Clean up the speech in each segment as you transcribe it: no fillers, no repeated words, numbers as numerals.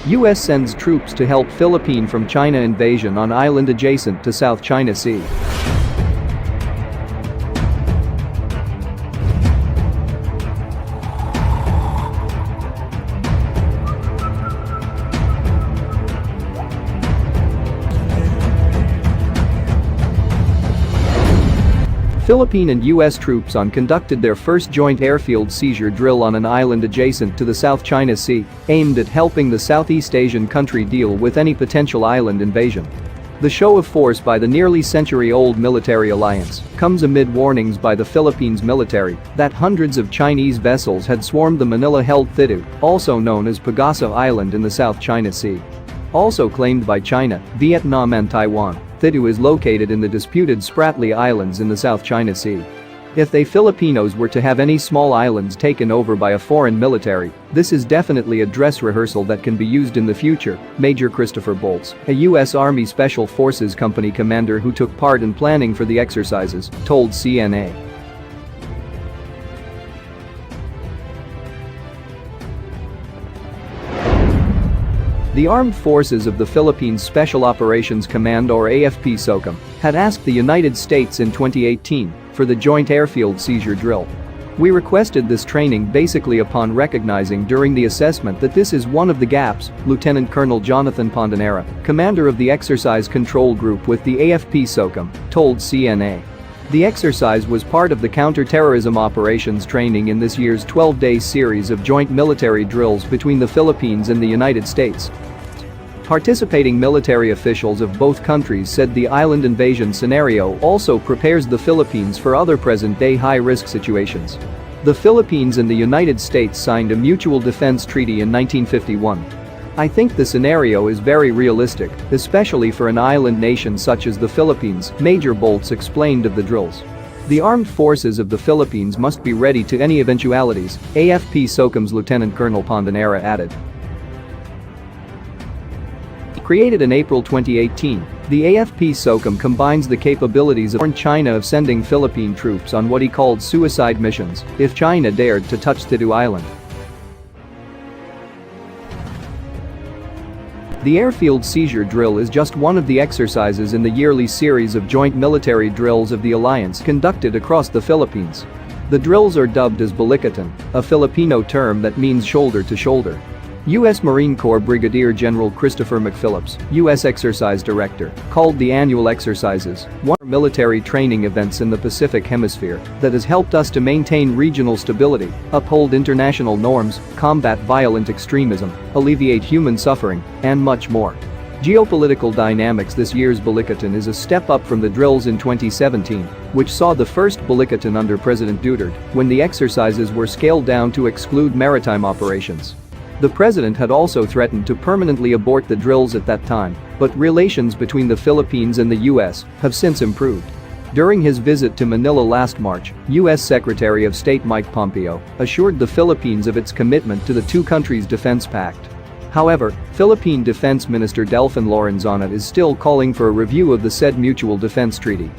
US sends troops to help Philippine from China invasion on island adjacent to South China Sea. Philippine and US troops conducted their first joint airfield seizure drill on an island adjacent to the South China Sea, aimed at helping the Southeast Asian country deal with any potential island invasion. The show of force by the nearly century-old military alliance comes amid warnings by the Philippines military that hundreds of Chinese vessels had swarmed the Manila-held Thitu, also known as Pag-Asa Island in the South China Sea. Also claimed by China, Vietnam and Taiwan, Thitu is located in the disputed Spratly Islands in the South China Sea. If they Filipinos were to have any small islands taken over by a foreign military, this is definitely a dress rehearsal that can be used in the future, Major Christopher Bolts, a U.S. Army Special Forces Company commander who took part in planning for the exercises, told CNA. The Armed Forces of the Philippines Special Operations Command or AFP SOCOM had asked the United States in 2018 for the joint airfield seizure drill. We requested this training basically upon recognizing during the assessment that this is one of the gaps, Lieutenant Colonel Jonathan Pondanera, commander of the Exercise Control Group with the AFP SOCOM, told CNA. The exercise was part of the counter-terrorism operations training in this year's 12-day series of joint military drills between the Philippines and the United States. Participating military officials of both countries said the island invasion scenario also prepares the Philippines for other present-day high-risk situations. The Philippines and the United States signed a mutual defense treaty in 1951. I think the scenario is very realistic, especially for an island nation such as the Philippines, Major Bolts explained of the drills. The armed forces of the Philippines must be ready to any eventualities, AFP SOCOM's Lieutenant Colonel Pondanera added. Created in April 2018, the AFP SOCOM combines the capabilities of China of sending Philippine troops on what he called suicide missions if China dared to touch Thitu Island. The airfield seizure drill is just one of the exercises in the yearly series of joint military drills of the alliance conducted across the Philippines. The drills are dubbed as Balikatan, a Filipino term that means shoulder to shoulder. U.S. Marine Corps Brigadier General Christopher McPhillips, U.S. Exercise Director, called the annual exercises one of military training events in the Pacific Hemisphere that has helped us to maintain regional stability, uphold international norms, combat violent extremism, alleviate human suffering, and much more. Geopolitical dynamics. This year's Balikatan is a step up from the drills in 2017, which saw the first Balikatan under President Duterte, when the exercises were scaled down to exclude maritime operations. The president had also threatened to permanently abort the drills at that time, but relations between the Philippines and the U.S. have since improved. During his visit to Manila last March, U.S. Secretary of State Mike Pompeo assured the Philippines of its commitment to the two countries' defense pact. However, Philippine Defense Minister Delfin Lorenzana is still calling for a review of the said mutual defense treaty.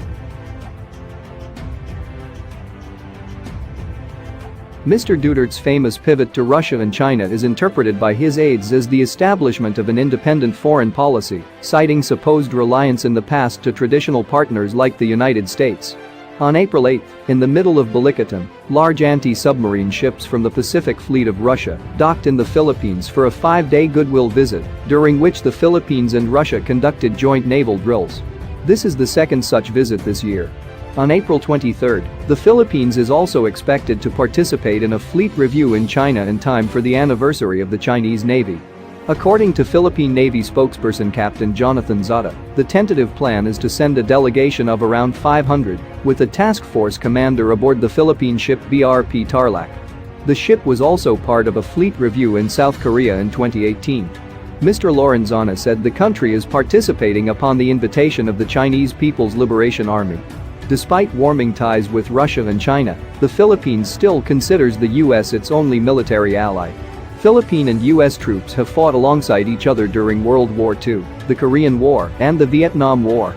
Mr. Duterte's famous pivot to Russia and China is interpreted by his aides as the establishment of an independent foreign policy, citing supposed reliance in the past to traditional partners like the United States. On April 8, in the middle of Balikatan, large anti-submarine ships from the Pacific Fleet of Russia docked in the Philippines for a 5-day goodwill visit, during which the Philippines and Russia conducted joint naval drills. This is the second such visit this year. On April 23, the Philippines is also expected to participate in a fleet review in China in time for the anniversary of the Chinese Navy. According to Philippine Navy spokesperson Captain Jonathan Zada, the tentative plan is to send a delegation of around 500, with a task force commander aboard the Philippine ship BRP Tarlac. The ship was also part of a fleet review in South Korea in 2018. Mr. Lorenzana said the country is participating upon the invitation of the Chinese People's Liberation Army. Despite warming ties with Russia and China, the Philippines still considers the U.S. its only military ally. Philippine and U.S. troops have fought alongside each other during World War II, the Korean War, and the Vietnam War.